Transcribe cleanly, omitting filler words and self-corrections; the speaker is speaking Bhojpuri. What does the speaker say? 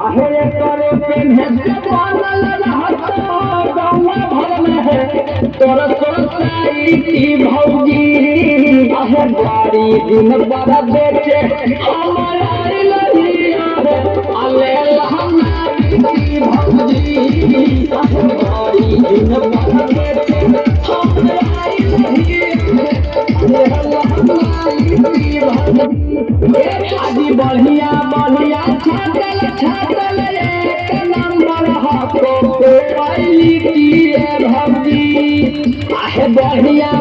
आहे करे पेन्हे बनल रहत गाँव भर में है तोर सोसाइटी भौजी आहे गाड़ी दिन बड़ा बेचे हमर आइल हिया है अले लहंगा भौजी आहे गाड़ी दिन बड़ा बेचे हमर आइल हिया आदि बढ़िया बढ़िया छातल छातल एक नंबर हको क्वालिटी है भौजी आहे बढ़िया